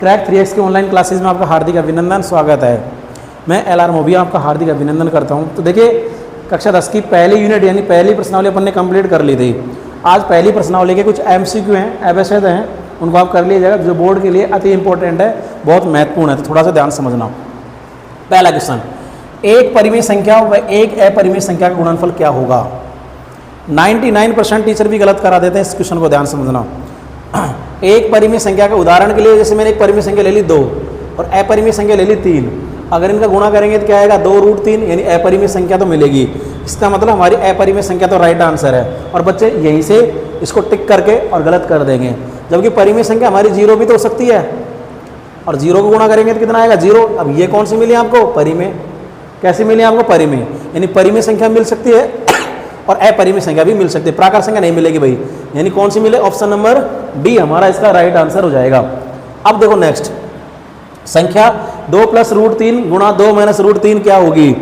Crack 3x के online classes में आपका हार्दिक अभिनंदन, स्वागत है। मैं LR मोबिया आपका हार्दिक अभिनंदन करता हूं। तो देखिए, कक्षा 10 की पहली यूनिट यानी पहली प्रश्नावली अपन ने कंप्लीट कर ली थी। आज पहली प्रश्नावली के कुछ MCQ हैं, एवशेद हैं, उनको आप कर लीजिएगा, जो बोर्ड के लिए अति इंपॉर्टेंट है, बहुत महत्वपूर्ण है, तो थोड़ा सा ध्यान समझना। पहला क्वेश्चन, एक परिमेय संख्या व एक अपरिमेय संख्या का गुणनफल क्या होगा। 99% टीचर भी गलत करा देते हैं, इस क्वेश्चन को ध्यान समझना। एक परिमेय संख्या के उदाहरण के लिए, जैसे मैंने एक परिमेय संख्या ले ली 2 और अपरिमेय संख्या ले ली 3, अगर इनका गुणा करेंगे तो क्या आएगा 2√3, यानी अपरिमेय संख्या तो मिलेगी। इसका मतलब हमारी अपरिमेय संख्या तो राइट आंसर है। और बच्चे यहीं से इसको टिक करके और गलत कर देंगे, जबकि परिमेय संख्या हमारी 0 भी तो हो सकती है, और 0 को गुणा करेंगे तो कितना आएगा 0। अब ये कौन सी मिली आपको, परिमेय। कैसी मिली आपको, परिमेय। यानी परिमेय संख्या मिल सकती है और अपरिमेय संख्या भी मिल सकती है, प्राकार संख्या नहीं मिलेगी भाई। यानी कौन सी मिले, ऑप्शन नंबर डी हमारा इसका राइट आंसर हो जाएगा। अब देखो नेक्स्ट, संख्या 2 + √3 गुणा 2 - √3 क्या होगी।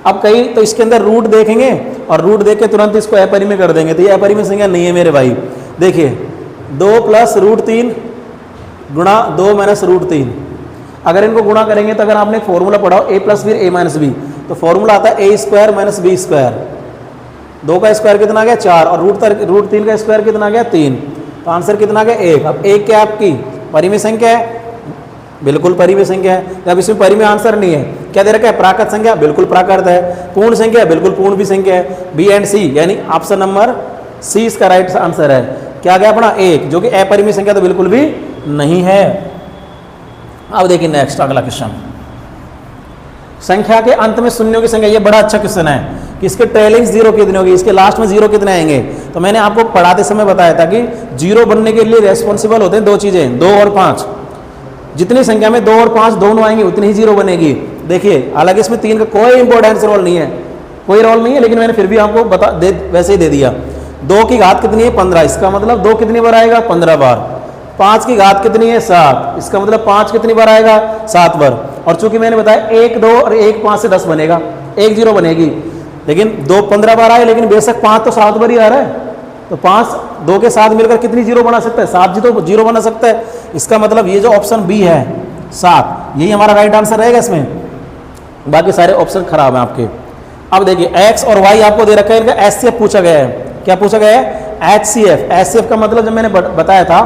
अब कहीं तो इसके अंदर रूट देखेंगे और रूट देख के तुरंत इसको अपरिमेय कर देंगे, तो ये अपरिमेय संख्या नहीं है मेरे भाई। देखिए 2 + √3 गुणा 2 - √3, अगर इनको गुणा करेंगे तो अगर आपने एक फॉर्मूला पढ़ा हो a + a - b, तो फॉर्मूला आता है a² - b²। 2 का स्क्वायर कितना आ गया 4, और √3 का स्क्वायर कितना आ गया 3, तो आंसर कितना आ गया 1। अब 1 क्या आपकी परिमेय संख्या है, बिल्कुल परिमेय संख्या है। जब इसमें परिमेय आंसर नहीं है, क्या दे रखा है, प्राकृत संख्या, बिल्कुल प्राकृत है। पूर्ण संख्या, बिल्कुल पूर्ण भी संख्या है। B एंड C, यानी ऑप्शन नंबर C इसका राइट आंसर है। क्या गया अपना 1, जो कि अपरिमेय संख्या तो बिल्कुल भी नहीं है। अब देखिए नेक्स्ट अगला क्वेश्चन, संख्या के अंत में शून्यों की संख्या। ये बड़ा अच्छा क्वेश्चन है कि इसके ट्रेलिंग 0 कितनी होगी, इसके लास्ट में 0 कितने आएंगे। तो मैंने आपको पढ़ाते समय बताया था कि 0 बनने के लिए रेस्पॉन्सिबल होते हैं 2 चीजें, 2 और 5। जितनी संख्या में 2 और 5 दोनों आएंगे उतनी ही 0 बनेगी। देखिए हालांकि इसमें 3 का कोई इंपॉर्टेंस रोल नहीं है, कोई रोल नहीं है, लेकिन मैंने फिर भी आपको वैसे ही दे दिया। 2 की घात कितनी है 15, इसका मतलब 2 कितनी बार आएगा 15 बार। 5 की घात कितनी है 7, इसका मतलब 5 कितनी बार आएगा 7 बार। और चूंकि मैंने बताया 1 2 और 1 5 से 10 बनेगा, 1 0 बनेगी, लेकिन 2 15 बार आए, लेकिन बेशक 5 तो 7 बार ही आ रहा है, तो 5 2 के साथ मिलकर कितनी 0 बना सकता है, 7 जी तो 0 बना सकता है। इसका मतलब ये जो ऑप्शन बी है 7, यही हमारा राइट आंसर रहेगा इसमें, बाकी सारे ऑप्शन खराब हैं आपके। अब देखिए x और y आपको दे रखा है, इनका HCF पूछा गया है। क्या पूछा गया है, HCF। HCF का मतलब जब मैंने बताया था,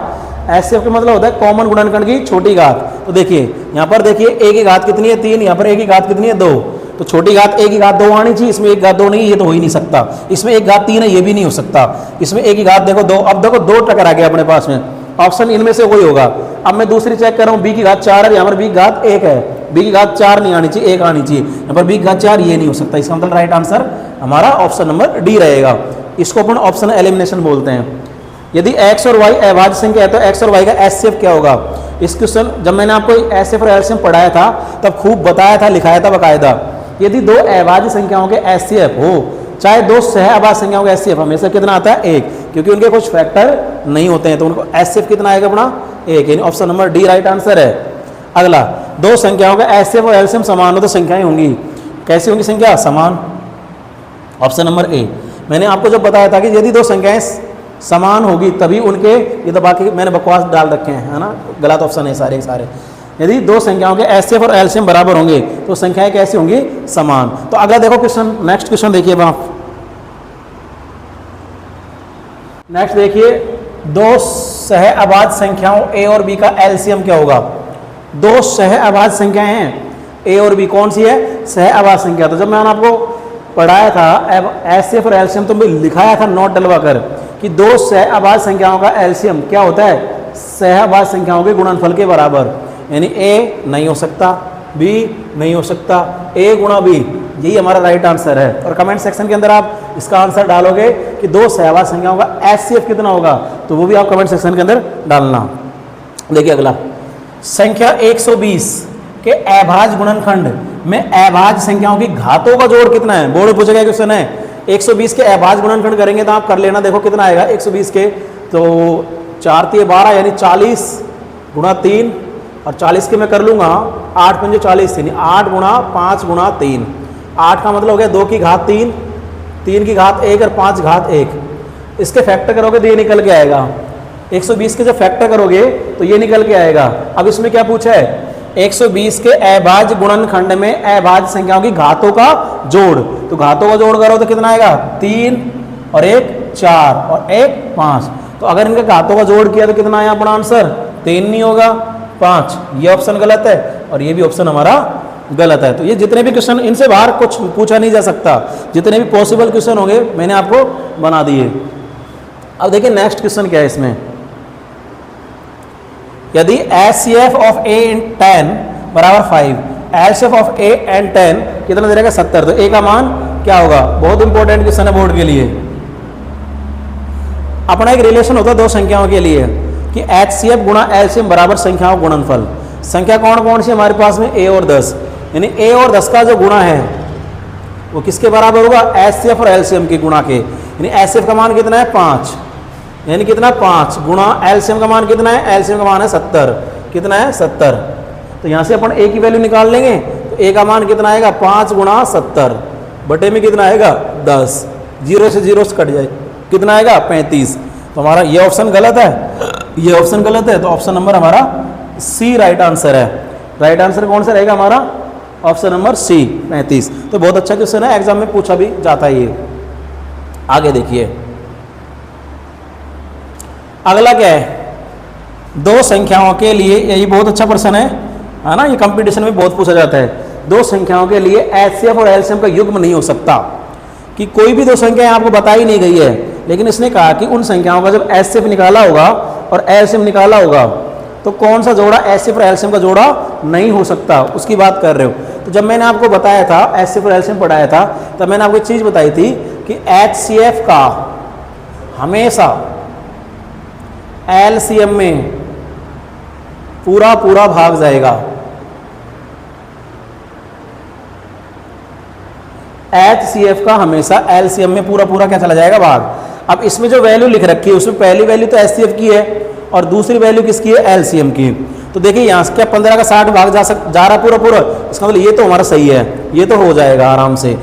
HCF का मतलब होता है कॉमन गुणनखंड की छोटी घात। तो देखिए यहाँ पर देखिए a की घात कितनी है 3, यहाँ पर a की घात कितनी है 2, तो छोटी घात a की घात 2 आनी चाहिए, इसमें 1 घात 2 नहीं, ये तो हो ही नहीं सकता। इसमें 1 घात 3 है, ये भी नहीं हो सकता। इसमें a की घात देखो 2, अब देखो 2 टक्कर आ गया अपने पास में, ऑप्शन इनमें से कोई होगा। अब मैं दूसरी चेक कर रहा हूँ, b की घात 4 है, यहाँ पर b की घात 1 है, b की घात 4 नहीं आनी चाहिए, 1 आनी चाहिए, यहाँ पर b की घात 4, ये नहीं हो सकता। इसका मतलब राइट आंसर हमारा ऑप्शन नंबर डी रहेगा। इसको अपन ऑप्शन एलिमिनेशन बोलते हैं। यदि x और y अभाज्य संख्या है तो x और y का HCF क्या होगा। इस क्वेश्चन जब मैंने आपको HCF और LCM पढ़ाया था तब खूब बताया था, लिखाया था बकायदा। यदि 2 अभाज्य संख्याओं के HCF हो, चाहे 2 सह अभाज्य संख्याओं के HCF, हमेशा कितना आता है 1, क्योंकि उनके कुछ फैक्टर नहीं होते हैं, तो उनको HCF कितना आएगा अपना 1, यानी option number D right answer है। अगला, 2 संख्याओं का HCF और LCM समान हो तो संख्याएं होंगी, कैसी होंगी संख्या, समान, ऑप्शन नंबर ए। मैंने आपको जब बताया था कि यदि 2 संख्याएं समान होगी तभी उनके, ये तो बाकी मैंने बकवास डाल रखे हैं, है ना, गलत ऑप्शन है सारे सारे। यदि 2 संख्याओं के HCF और LCM बराबर होंगे तो संख्याएं कैसी होंगी, समान। तो अगला देखो क्वेश्चन, नेक्स्ट क्वेश्चन देखिए आप, नेक्स्ट देखिए, 2 सह अभाज्य संख्याओं a और b का LCM क्या होगा। 2 सह अभाज्य संख्याएं हैं a और b, कौन सी है, सह अभाज्य संख्या। तो जब मैंने आपको पढ़ाया था HCF और LCM तो मैं लिखाया था नोट डलवा कर कि 2 सह अभाज्य संख्याओं का LCM क्या होता है, सह अभाज्य संख्याओं के गुणनफल के बराबर, यानी a नहीं हो सकता, b नहीं हो सकता, a गुणा b, यही हमारा राइट आंसर है। और कमेंट सेक्शन के अंदर आप इसका आंसर डालोगे कि 2 सह अभाज्य संख्याओं का HCF कितना होगा, तो वो भी आप कमेंट सेक्शन के अंदर डालना। देखिए अगला, संख्या 120 के अभाज्य गुणनखंड में अभाज्य संख्याओं की घातों का जोड़ कितना है, बोर्ड में पूछा गया क्वेश्चन है। 120 के अभाज्य गुणनखंड करेंगे तो आप कर लेना, देखो कितना आएगा 120 के, तो 4 × 12 यानी 40 गुणा 3, और 40 के मैं कर लूँगा 8 × 5 = 40, यानी 8 गुणा 5 गुणा 3। 8 का मतलब हो गया 2 की घात 3, 3 की घात 1 और 5 घात 1। इसके फैक्टर करोगे तो ये निकल के आएगा 120 के जब फैक्टर करोगे तो ये निकल के आएगा। अब इसमें क्या पूछा है, 120 के अभाज्य गुणनखंड में अभाज्य संख्याओं की घातों का जोड़। तो घातों का जोड़ करो तो कितना आएगा, 3 और 1 4 और 1 5। तो अगर इनके घातों का जोड़ किया तो कितना आया अपना आंसर, 3 नहीं होगा 5। ये ऑप्शन गलत है और ये भी ऑप्शन हमारा गलत है। तो ये जितने भी क्वेश्चन, इनसे बाहर कुछ पूछा नहीं जा सकता, जितने भी पॉसिबल क्वेश्चन होंगे मैंने आपको बना दिए। अब देखिए नेक्स्ट क्वेश्चन क्या है इसमें, यदि HCF ऑफ A इन 10 बराबर 5, HCF ऑफ A एंड 10 कितना दे रहेगा 70, तो A का मान क्या होगा। बहुत इंपॉर्टेंट क्वेश्चन है बोर्ड के लिए। अपना एक रिलेशन होता है दो संख्याओं के लिए कि HCF गुणा LCM बराबर संख्याओं गुणनफल। संख्या कौन कौन सी हमारे पास में, A और 10, यानी A और 10 का जो गुणा है वो किसके बराबर होगा, HCF और LCM के गुणा के। यानी HCF का मान कितना है 5, यानी कितना 5 गुणा LCM का मान कितना है, LCM का मान है 70, कितना है 70। तो यहाँ से अपन A की वैल्यू निकाल लेंगे तो A का मान कितना आएगा, 5 गुणा 70 बटे में कितना आएगा 10, 0 से 0 कट जाए, कितना आएगा 35। तो हमारा ये ऑप्शन गलत है, ये ऑप्शन गलत है। तो ऑप्शन नंबर हमारा C राइट आंसर है। राइट आंसर कौन सा रहेगा हमारा, ऑप्शन नंबर C 35। तो बहुत अच्छा क्वेश्चन है, एग्जाम में पूछा भी जाता है ये। आगे देखिए अगला क्या है, दो संख्याओं के लिए, यही बहुत अच्छा प्रश्न है ना, ये कंपटीशन में बहुत पूछा जाता है। दो संख्याओं के लिए HCF और LCM का युग्म नहीं हो सकता, कि कोई भी दो संख्याएं आपको बताई नहीं गई है, लेकिन इसने कहा कि उन संख्याओं का जब HCF निकाला होगा और LCM निकाला होगा तो कौन सा जोड़ा HCF और LCM का जोड़ा नहीं हो सकता, उसकी बात कर रहे हो। तो जब मैंने आपको बताया था HCF और LCM पढ़ाया था, तब मैंने आपको एक चीज़ बताई थी कि HCF का हमेशा LCM में पूरा पूरा भाग जाएगा, HCF का हमेशा LCM में पूरा पूरा क्या चला जाएगा, भाग। अब इसमें जो वैल्यू लिख रखी है उसमें पहली वैल्यू तो HCF की है और दूसरी वैल्यू किसकी है, LCM की। तो देखिए यहाँ से क्या 15 का 60 भाग जा रहा पूरा पूरा, इसका मतलब ये तो हमारा सही है, ये तो हो जाएगा आराम से।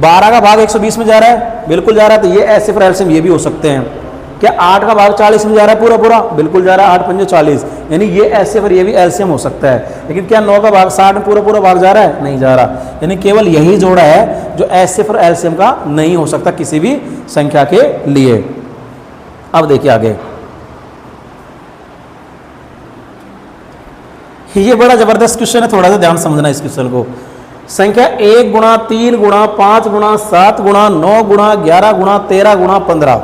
12 का भाग 120 में जा रहा है, बिल्कुल जा रहा है, तो ये HCF और LCM ये भी हो सकते हैं। क्या 8 का भाग 40 में जा रहा है पूरा पूरा, बिल्कुल जा रहा है, 8 पंजे 40, यानी ये HCF और ये भी LCM हो सकता है। लेकिन क्या 9 का भाग 60 में पूरा पूरा भाग जा रहा है, नहीं जा रहा, यानी केवल यही जोड़ा है जो HCF और LCM का नहीं हो सकता किसी भी संख्या के लिए। अब देखिए आगे, ये बड़ा जबरदस्त क्वेश्चन है, थोड़ा सा ध्यान समझना इस क्वेश्चन को। संख्या 1 गुणा 3 गुणा 5 गुणा 7 गुणा 9 गुणा 11 गुणा 13 गुणा 15,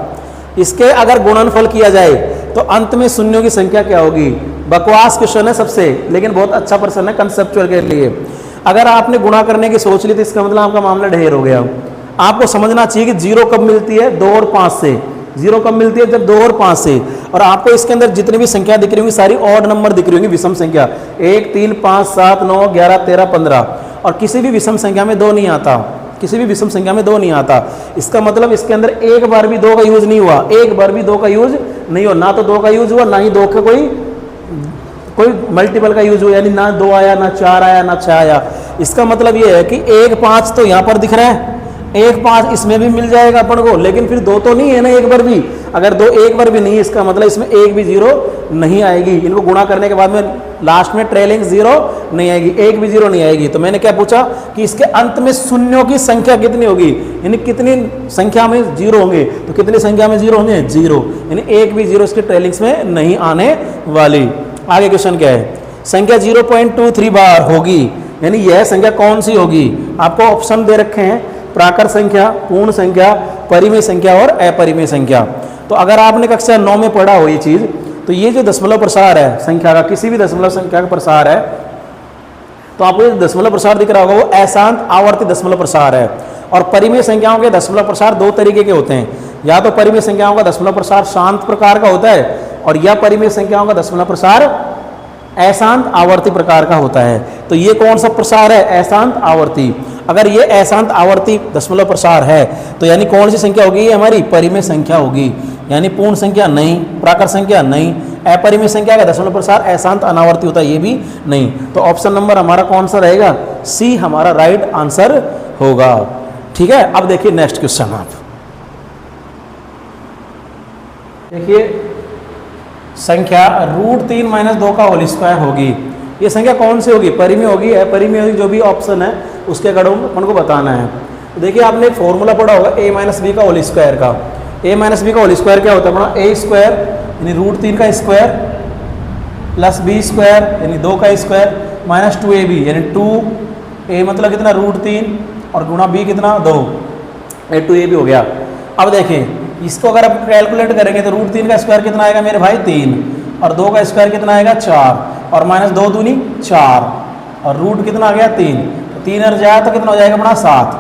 इसके अगर गुणनफल किया जाए तो अंत में शून्यों की संख्या क्या होगी। बकवास क्वेश्चन है सबसे, लेकिन बहुत अच्छा प्रश्न है कंसेप्चुअल के लिए। अगर आपने गुणा करने की सोच ली तो इसका मतलब आपका मामला ढेर हो गया। आपको समझना चाहिए कि 0 कब मिलती है, 2 और 5 से। 0 कब मिलती है, जब 2 और 5 से। और आपको इसके अंदर जितनी भी संख्या दिख रही होंगी सारी ऑड नंबर दिख रही होंगी, विषम संख्या, 1 3 5 7 9 11 13 15, और किसी भी विषम संख्या में 2 नहीं आता, किसी भी विषम संख्या में 2 नहीं आता। इसका मतलब इसके अंदर एक बार भी 2 का यूज नहीं हुआ, एक बार भी 2 का यूज नहीं हुआ, ना तो 2 का यूज हुआ, ना ही 2 का कोई मल्टीपल का यूज हुआ, यानी ना 2 आया, ना 4 आया, ना 6 आया। इसका मतलब ये है कि 1 5 तो यहाँ पर दिख रहा है, 1 5 इसमें भी मिल जाएगा अपन को, लेकिन फिर 2 तो नहीं है ना एक बार भी। अगर 2 एक बार भी नहीं है, इसका मतलब इसमें एक भी 0 नहीं आएगी। इनको गुणा करने के बाद में लास्ट में ट्रेलिंग 0 नहीं आएगी, एक भी 0 नहीं आएगी। तो मैंने क्या पूछा कि इसके अंत में शून्यों की संख्या कितनी होगी, यानी कितनी संख्या में 0 होंगे, तो कितनी संख्या में 0 होंगे, 0, यानी एक भी 0 इसके ट्रेलिंग्स में नहीं आने वाली। आगे क्वेश्चन क्या है, संख्या 0.23 बार होगी, यानी यह संख्या कौन सी होगी। आपको ऑप्शन दे रखे हैं, प्राकृत संख्या, पूर्ण संख्या, परिमेय संख्या और अपरिमेय संख्या। तो अगर आपने कक्षा 9 में पढ़ा हो ये चीज, तो ये जो दशमलव प्रसार है संख्या का, किसी भी दशमलव संख्या का प्रसार है, तो आपको ये दशमलव प्रसार दिख रहा होगा, वो अशांत आवर्ती दशमलव प्रसार है। और परिमेय संख्याओं के दशमलव प्रसार 2 तरीके के होते हैं, या तो परिमेय संख्याओं का दशमलव प्रसार शांत प्रकार का होता है, और या परिमेय संख्याओं का दशमलव प्रसार अशांत आवर्ती प्रकार का होता है। तो ये कौन सा प्रसार है, अशांत आवर्ती। अगर ये अशांत आवर्ती दशमलव प्रसार है तो यानी कौन सी संख्या होगी, ये हमारी परिमेय संख्या होगी, यानी पूर्ण संख्या नहीं, प्राकृत संख्या नहीं, अपरिमेय संख्या का दशमलव प्रसार अशांत अनावर्ती होता है, ये भी नहीं। तो ऑप्शन नंबर हमारा कौन सा रहेगा, सी हमारा राइट आंसर होगा। ठीक है, अब देखिए नेक्स्ट क्वेश्चन। आप देखिए संख्या √3 माइनस 2 का होल स्क्वायर होगी। ये संख्या कौन सी होगी? परिमेय होगी, अपरिमेय होगी, जो भी ऑप्शन है उसके अकॉर्डिंग अपन को बताना है। तो देखिए आपने एक फॉर्मूला पढ़ा होगा a माइनस बी का होल स्क्वायर का। a माइनस बी का होल स्क्वायर क्या होता है? अपना a स्क्वायर यानी √3 का स्क्वायर प्लस b स्क्वायर यानी 2 का स्क्वायर माइनस 2ab यानी 2a मतलब कितना √3 और गुणा b कितना 2, 2ab हो गया। अब देखें इसको अगर आप कैलकुलेट करेंगे तो √3 का स्क्वायर कितना आएगा मेरे भाई 3 और 2 का स्क्वायर कितना आएगा 4 और माइनस 2 दूनी 4 और रूट कितना आ गया 3, तो 3 और जाए तो कितना हो जाएगा अपना 7,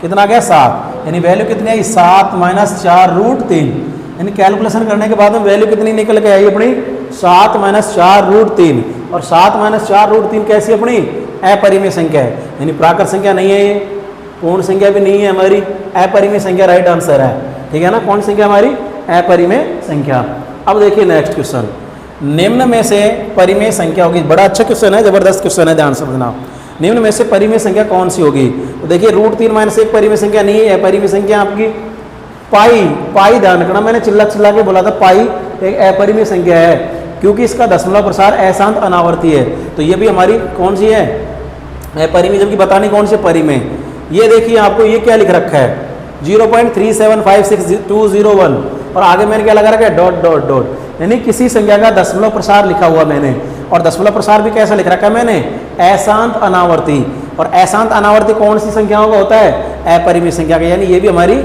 कितना आ गया 7 यानी वैल्यू कितनी आई 7 माइनस 4 √3 यानी कैलकुलेशन करने के बाद में वैल्यू कितनी निकल के आई अपनी 7 माइनस 4 √3 और 7 माइनस 4 √3 कैसी अपनी अपरिमेय संख्या है यानी प्राकृत संख्या नहीं है, ये पूर्ण संख्या भी नहीं है हमारी, अपरिमेय संख्या राइट आंसर है। ठीक है ना, कौन संख्या हमारी अपरिमेय संख्या। अब देखिए नेक्स्ट क्वेश्चन, निम्न में से परिमेय संख्या होगी। बड़ा अच्छा क्वेश्चन है, जबरदस्त क्वेश्चन है, ध्यान से समझना। निम्न में से परिमेय संख्या कौन सी होगी? तो देखिए √3 माइनस 1 परिमेय संख्या नहीं है, परिमेय संख्या आपकी पाई ध्यान रखना, मैंने चिल्ला के बोला था पाई एक अपरिमेय संख्या है क्योंकि इसका दशमलव प्रसार अशांत अनावर्ती है। तो ये भी हमारी कौन सी है अपरिमेय, जबकि बतानी कौन सी परिमेय। ये देखिए आपको ये क्या लिख रखा है 0.3756201 और आगे मैंने क्या लगा रखा है डॉट डॉट डॉट, यानी किसी संख्या का दशमलव प्रसार लिखा हुआ मैंने। और दशमलव प्रसार भी कैसा लिख रखा है मैंने अशांत अनावर्ती। और अशांत अनावर्ती कौन सी संख्याओं का होता है? अपरिमेय संख्या का, यानी ये भी हमारी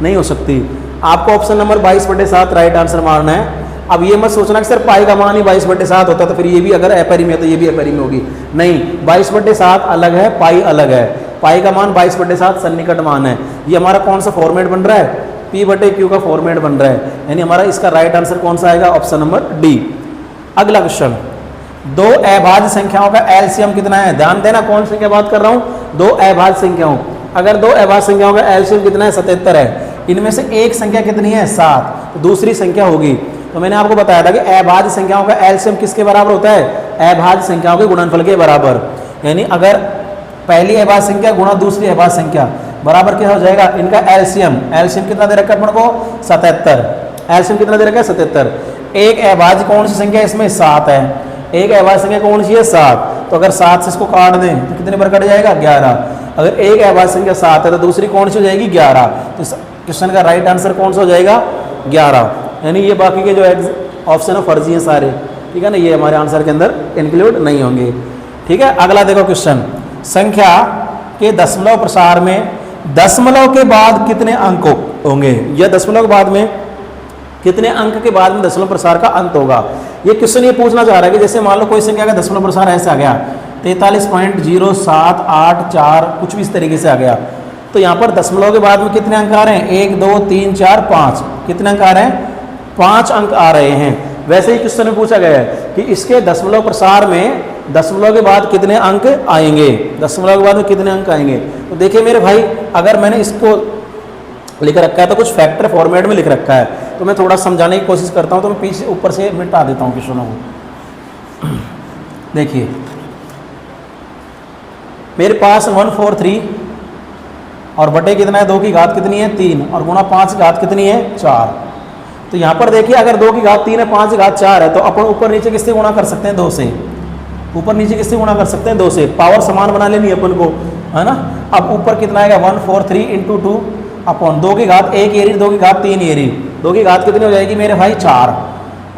नहीं हो सकती। आपको ऑप्शन नंबर 22/7 राइट आंसर मारना है। अब ये मत सोचना कि सर पाई का मान ही 22/7 होता तो फिर ये भी अगर अपरिमेय तो ये भी अपरिमेय होगी, नहीं 22/7 अलग है, पाई अलग है। पाई का मान 22/7 सन्निकट मान है। ये हमारा कौन सा फॉर्मेट बन रहा है? P/Q का फॉर्मेट बन रहा है, यानी हमारा इसका राइट आंसर कौन सा आएगा? Option number D. अगला क्वेश्चन, दो अभाज्य संख्याओं का एलसीएम कितना है? ध्यान देना कौन सी क्या बात कर रहा हूँ, दो अभाज्य संख्याओं। अगर दो अभाज्य संख्याओं का एलसीएम कितना है? 77 है। इनमें से एक संख्या कितनी है? 7, तो दूसरी संख्या होगी। तो मैंने आपको बताया था कि अभाज्य संख्याओं का एलसीएम किसके बराबर होता है? अभाज्य संख्याओं के गुणनफल के बराबर। यानी अगर पहली अभाज्य संख्या गुणा दूसरी अभाज्य संख्या बराबर क्या हो जाएगा? इनका एलसीएम। एलसीएम कितना दे रखा है अपन को? 77। एलसीएम कितना दे रखा है? 77। एक अभाज्य कौन सी संख्या इसमें? 7 है। एक अभाज्य संख्या कौन सी है? 7। तो अगर 7 से इसको काट दें तो कितने पर कट जाएगा? 11। अगर एक अभाज्य संख्या 7 है तो दूसरी कौन सी हो जाएगी? 11। तो क्वेश्चन का राइट आंसर कौन सा हो जाएगा? 11। यानी ये बाकी के जो ऑप्शन है फर्जी हैं सारे, ठीक है ना, ये हमारे आंसर के अंदर इंक्लूड नहीं होंगे। ठीक है, अगला देखो क्वेश्चन, संख्या के दशमलव प्रसार में दशमलव के बाद कितने अंक होंगे? या दशमलव के बाद में कितने अंक के बाद में दशमलव प्रसार का अंत होगा? ये क्वेश्चन ये पूछना चाह रहा है कि जैसे मान लो कोई संख्या का दशमलव प्रसार ऐसे आ गया 43.0784 कुछ भी इस तरीके से आ गया, तो यहाँ पर दशमलव के बाद में कितने अंक आ रहे हैं? 1 2 3 4 5। कितने अंक आ रहे हैं? 5 अंक आ रहे हैं। वैसे ही क्वेश्चन में पूछा गया है कि इसके दशमलव प्रसार में दशमलव के बाद कितने अंक आएंगे? दशमलव के बाद में कितने अंक आएंगे? तो देखिए मेरे भाई, अगर मैंने इसको लिख रखा है तो कुछ फैक्टर फॉर्मेट में लिख रखा है, तो मैं थोड़ा समझाने की कोशिश करता हूँ। तो मैं पीछे ऊपर से मिटा देता हूँ क्वेश्चनों को। देखिए मेरे पास 143 और बटे कितना है? 2 की घात कितनी है? 3 और गुणा 5 की घात कितनी है? 4। तो यहाँ पर देखिए अगर 2 की घात 3 है, 5 की घात 4 है, तो अपन ऊपर नीचे किससे गुणा कर सकते हैं? 2 से। ऊपर नीचे किससे गुणा कर सकते हैं? 2 से। पावर समान बना लेनी है अपन को, है ना। अब ऊपर कितना आएगा? 143 × 2 अपॉन 2 की घात 1 एरी, 2 की घात 3 एरी, 2 की घात कितनी हो जाएगी मेरे भाई? 4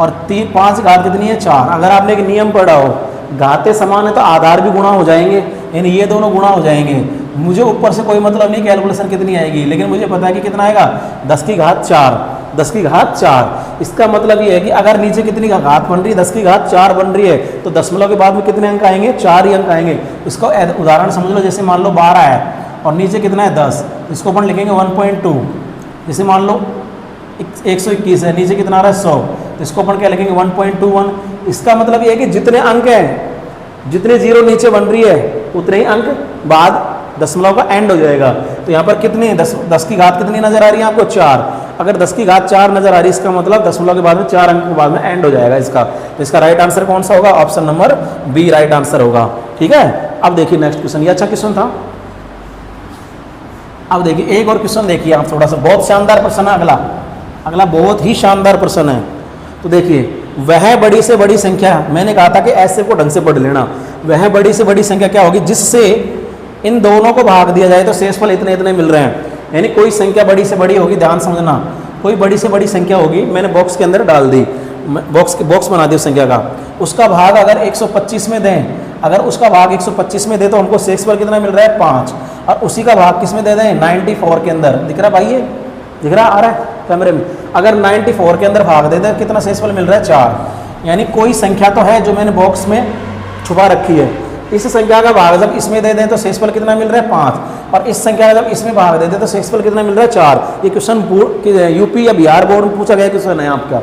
और 5 की घात कितनी है? 4। अगर आपने एक नियम पढ़ा हो, घातें समान है तो आधार भी गुणा हो जाएंगे, यानी ये दोनों गुणा हो जाएंगे। मुझे ऊपर से कोई मतलब नहीं कैलकुलेशन कितनी आएगी, लेकिन मुझे पता है कि कितना आएगा? 10 की घात 4, 10 की घात 4। इसका मतलब ये है कि अगर नीचे कितनी का घात बन रही है? 10 की घात 4 बन रही है, तो दशमलव के बाद में कितने अंक आएंगे? 4 ही अंक आएंगे। इसका उदाहरण समझ लो, जैसे मान लो 12 है और नीचे कितना है? 10, इसको अपन लिखेंगे 1.2। जैसे मान लो 121 है, नीचे कितना आ रहा है? 100, तो इसको अपन क्या लिखेंगे? 1.21। इसका मतलब ये है कि जितने अंक हैं, जितने जीरो नीचे बन रही है उतने ही अंक बाद दशमलव का एंड हो जाएगा। तो यहाँ पर कितनी 10 की घात कितनी नजर आ रही है आपको? 4। अगर 10 की घात 4 नजर आ रही है, इसका मतलब दशमलव के बाद में 4 अंक के बाद में एंड हो जाएगा इसका। तो इसका राइट आंसर कौन सा होगा? Option number B right answer होगा। ठीक है, अब देखिए नेक्स्ट क्वेश्चन, ये अच्छा क्वेश्चन था। अब देखिए एक और क्वेश्चन देखिए आप, थोड़ा सा बहुत शानदार प्रश्न है। अगला बहुत ही शानदार प्रश्न है। तो देखिए वह बड़ी से बड़ी संख्या, मैंने कहा था कि ऐसे को ढंग से पढ़ लेना, वह बड़ी से बड़ी संख्या क्या होगी जिससे इन दोनों को भाग दिया जाए तो शेषफल इतने इतने मिल रहे हैं। यानी कोई संख्या बड़ी से बड़ी होगी, ध्यान समझना, कोई बड़ी से बड़ी संख्या होगी, मैंने बॉक्स के अंदर डाल दी, बॉक्स बना दी उस संख्या का, उसका भाग अगर 125 में दें, अगर उसका भाग 125 में दे तो हमको शेषफल कितना मिल रहा है 5, और उसी का भाग किस में दे दें 94 के अंदर, दिख रहा भाई, ये दिख रहा आ रहा है कैमरे में, अगर 94 के अंदर भाग दे दें कितना शेषफल मिल रहा है 4। यानी कोई संख्या तो है जो मैंने बॉक्स में छुपा रखी है, इस संख्या का भाग जब इसमें दे दें तो शेषफल कितना मिल रहा है 5, और इस संख्या का जब इसमें भाग दे दें तो शेषफल कितना मिल रहा है 4। ये क्वेश्चन यूपी या बिहार बोर्ड में पूछा गया क्वेश्चन है आपका।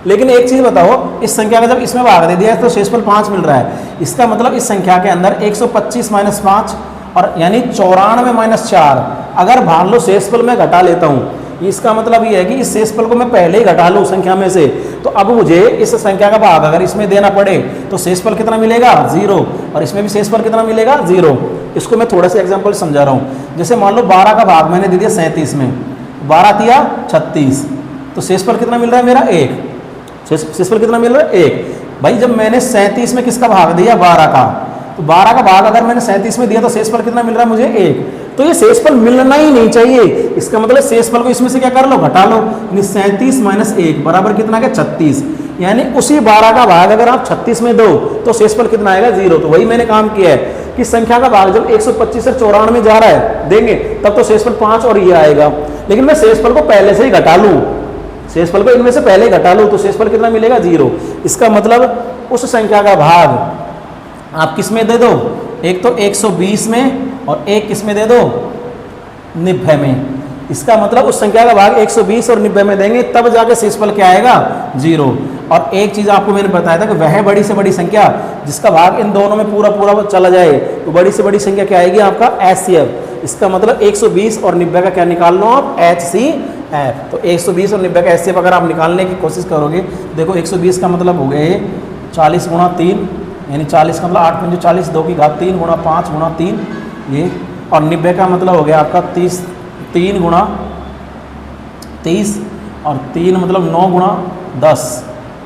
लेकिन एक चीज़ बताओ, इस संख्या का जब इसमें भाग दे दिया तो शेषफल 5 मिल रहा है, इसका मतलब इस संख्या के अंदर 125 माइनस 5 और यानी 94 माइनस 4 अगर भाग लो शेषफल में घटा लेता हूँ, इसका मतलब ये है कि इस शेषफल को मैं पहले ही घटा लूँ संख्या में से, तो अब मुझे इस संख्या का भाग अगर इसमें देना पड़े तो शेषफल कितना मिलेगा 0, और इसमें भी शेषफल कितना मिलेगा 0। इसको मैं थोड़ा सा एग्जांपल समझा रहा हूँ। जैसे मान लो 12 का भाग मैंने दे दिया 37 में, 12 दिया 36, तो शेषफल कितना मिल रहा है मेरा 1, शेषफल कितना मिल रहा है 1। भाई जब मैंने 37 में किसका भाग दिया 12 का, तो 12 का भाग अगर मैंने 37 में दिया तो शेषफल कितना मिल रहा है मुझे 1, तो ये शेषफल मिलना ही नहीं चाहिए। इसका मतलब शेषफल को इसमें से क्या कर लो घटा लो, 37 माइनस 1 बराबर कितना है 36, यानी उसी 12 का भाग अगर आप 36 में दो तो शेषफल कितना आएगा 0। तो वही मैंने काम किया है कि संख्या का भाग जब 125 से 94 में जा रहा है देंगे तब तो शेषफल 5 और ये आएगा, लेकिन मैं शेषफल को पहले से ही घटा लूँ, शेषफल को इनमें से पहले घटा लो तो शेषफल कितना मिलेगा 0। इसका मतलब उस संख्या का भाग आप किस में दे दो, एक तो 120 में और एक किस में दे दो 90 में। इसका मतलब उस संख्या का भाग 120 और 90 में देंगे तब जाके शेषफल क्या आएगा 0। और एक चीज़ आपको मैंने बताया था कि वह बड़ी से बड़ी संख्या जिसका भाग इन दोनों में पूरा पूरा चला जाए तो बड़ी से बड़ी संख्या क्या आएगी आपका HCF। इसका मतलब 120 और 90 का क्या निकाल लो आप HCF। तो 120 और 90 का HCF अगर आप निकालने की कोशिश करोगे, देखो 120 का मतलब हो गए 40 गुणा 3 यानी 40 का मतलब 8 पंजे 40, 2 की घात 3 गुणा 5 गुणा 3 ये, और 90 का मतलब हो गया आपका 30 3 गुणा 30 और 3 मतलब 9 गुणा 10,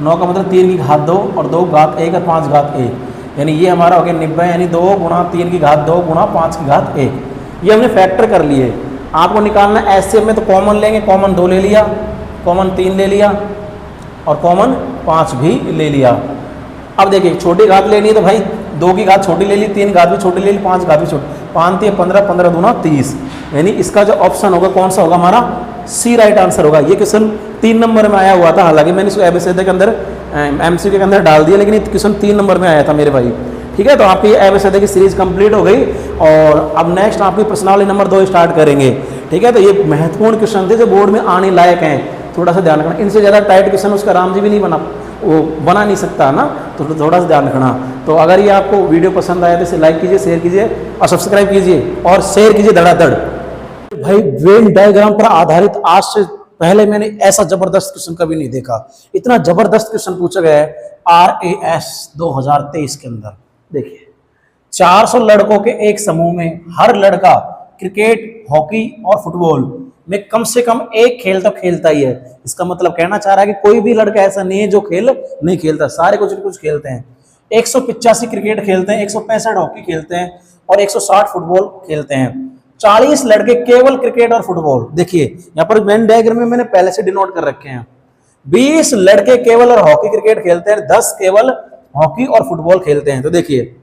9 का मतलब 3 की घात 2 और 2 घात 1 और 5 घात 1, यानी ये हमारा हो गया 90 यानी 2 गुणा 3 की घात 2 गुणा 5 की घात 1। ये हमने फैक्टर कर लिए। आपको निकालना HCF में तो कॉमन लेंगे, कॉमन 2 ले लिया, कॉमन 3 ले लिया और कॉमन 5 भी ले लिया। अब देखिए छोटी घात लेनी है तो भाई 2 की घात छोटी ले ली, 3 घात भी छोटी ले ली, 5 घात भी छोटी, 5 3 15, 15 दूना 30, यानी इसका जो ऑप्शन होगा कौन सा होगा हमारा C राइट आंसर होगा। ये क्वेश्चन 3 नंबर में आया हुआ था, हालांकि मैंने इसको एबीसीडी के अंदर MCQ के अंदर डाल दिया, लेकिन ये क्वेश्चन 3 नंबर में आया था मेरे भाई। ठीक है, तो आपकी एबीसीडी की सीरीज कंप्लीट हो गई और अब नेक्स्ट आपकी प्रश्नावली नंबर 2 स्टार्ट करेंगे। ठीक है, तो ये महत्वपूर्ण क्वेश्चन थे जो बोर्ड में आने लायक हैं, थोड़ा सा ध्यान रखना। इनसे ज़्यादा टाइट क्वेश्चन उसका राम जी भी नहीं बना नहीं सकता ना, तो थोड़ा सा ध्यान रखना। तो अगर ये आपको वीडियो पसंद आया तो इसे लाइक कीजिए, शेयर कीजिए और सब्सक्राइब कीजिए और शेयर कीजिए धड़ाधड़। भाई वेन डायग्राम पर आधारित आज से पहले मैंने ऐसा जबरदस्त क्वेश्चन कभी नहीं देखा। इतना जबरदस्त क्वेश्चन पूछा गया है RAS 2023 के अंदर। देखिए 400 लड़कों के एक समूह में हर लड़का क्रिकेट, हॉकी और फुटबॉल में कम से कम एक खेल तो खेलता ही है। इसका मतलब कहना चाह रहा है कि कोई भी लड़का ऐसा नहीं है जो खेल नहीं खेलता, सारे कुछ न कुछ खेलते हैं। 185 क्रिकेट खेलते हैं, 165 हॉकी खेलते हैं और 160 फुटबॉल खेलते हैं। 40 लड़के केवल क्रिकेट और फुटबॉल, देखिए यहाँ पर वेन डायग्राम में मैंने पहले से डिनोट कर रखे हैं। 20 लड़के केवल और हॉकी क्रिकेट खेलते हैं, 10 केवल हॉकी और फुटबॉल खेलते हैं। तो देखिए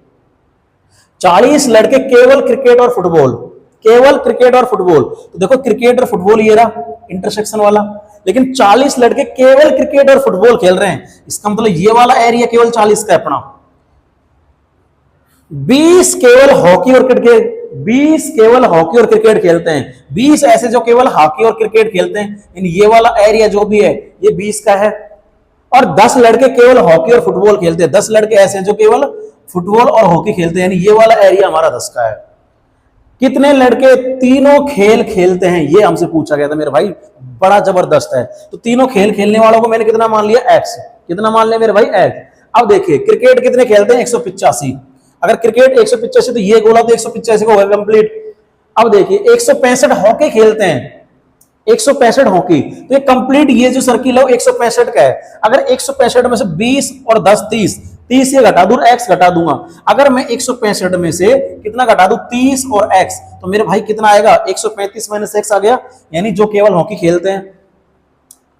40 लड़के केवल क्रिकेट और फुटबॉल, केवल क्रिकेट और फुटबॉल, तो देखो क्रिकेट और फुटबॉल ये रहा इंटरसेक्शन वाला, लेकिन 40 लड़के केवल क्रिकेट और फुटबॉल खेल रहे हैं। इसका मतलब ये वाला एरिया केवल 40 का है अपना। 20 केवल हॉकी और क्रिकेट, 20 केवल हॉकी और क्रिकेट खेलते हैं। 20 ऐसे जो केवल हॉकी और क्रिकेट खेलते हैं, ये वाला एरिया जो भी है ये 20 का है। और 10 लड़के केवल हॉकी और फुटबॉल खेलते हैं, 10 लड़के ऐसे जो केवल फुटबॉल और हॉकी खेलते हैं, ये वाला एरिया हमारा 10 का है। कितने लड़के तीनों खेल खेलते हैं, ये हमसे पूछा गया था मेरे भाई, बड़ा जबरदस्त है। तो तीनों खेल खेलने वालों को मैंने कितना मान लिया X, कितना मान लिया मेरे भाई X। अब देखिए क्रिकेट कितने खेलते हैं 185, अगर क्रिकेट 185 तो ये गोला तो 185 को होगा कंप्लीट। अब देखिए 165 हॉकी खेलते हैं, 165 हॉकी। तो ये कंप्लीट ये जो सर्किल है वो 165 का है। अगर 165 में से 20 और 10 30 ये घटा दूं, x घटा दूंगा। अगर मैं 165 में से कितना घटा दूं, 30 और x, तो मेरे भाई कितना आएगा, 135 माइनस x आ गया। यानी जो केवल हॉकी खेलते हैं।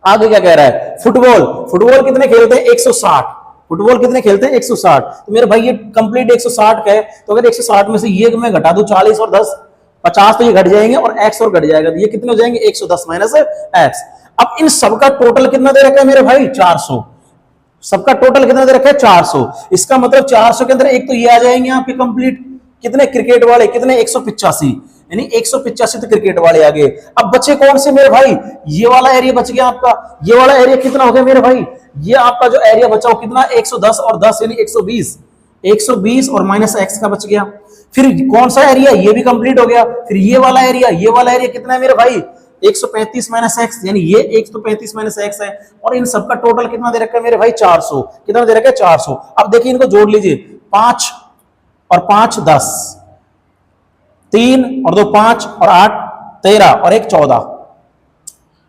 आगे क्या कह रहा है, फुटबॉल। फुटबॉल कितने खेलते हैं, 160। फुटबॉल कितने खेलते हैं, 160। तो मेरे भाई ये कंप्लीट 160 का है। तो अगर 160 में से ये मैं घटा दूं 40 और 10 50, तो ये घट जाएंगे और x और घट जाएगा, तो ये कितने हो जाएंगे, 110 माइनस x। अब इन सबका टोटल कितना दे रखा है मेरे भाई, 400। सबका टोटल कितना दे रखा है, 400। इसका मतलब 400 के अंदर एक तो ये आ जाएंगे आपके कंप्लीट, कितने क्रिकेट वाले, कितने 185, यानी 185 तो क्रिकेट वाले आ गए। अब बचे कौन से मेरे भाई, ये वाला एरिया बच गया आपका। ये वाला एरिया कितना हो गया मेरे भाई, ये आपका जो एरिया बचा वो कितना, 110 और 10 यानी 120। 120 और माइनस एक्स का बच गया। फिर कौन सा एरिया, ये भी कंप्लीट हो गया। फिर ये वाला एरिया कितना है मेरे भाई, 135 माइनस एक्स, यानी ये 135 माइनस एक्स है। और इन सबका टोटल कितना दे रखा है मेरे भाई, 400। कितना दे रखा है, 400। अब देखिए इनको जोड़ लीजिए, 5 और 5 10, 3 और 2 5 और 8 13 और 1 14,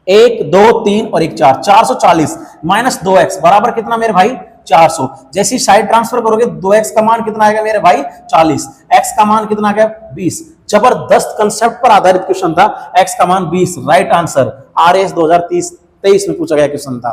1 2 3 और 1 4, 440 माइनस 2x बराबर कितना मेरे भाई, 400। जैसे साइड ट्रांसफर करोगे 2x का मान कितना आएगा मेरे भाई, 40। x का मान कितना आ गया, 20। जबरदस्त कंसेप्ट पर आधारित क्वेश्चन था, x का मान 20। राइट आंसर RAS 2023 में पूछा गया क्वेश्चन था।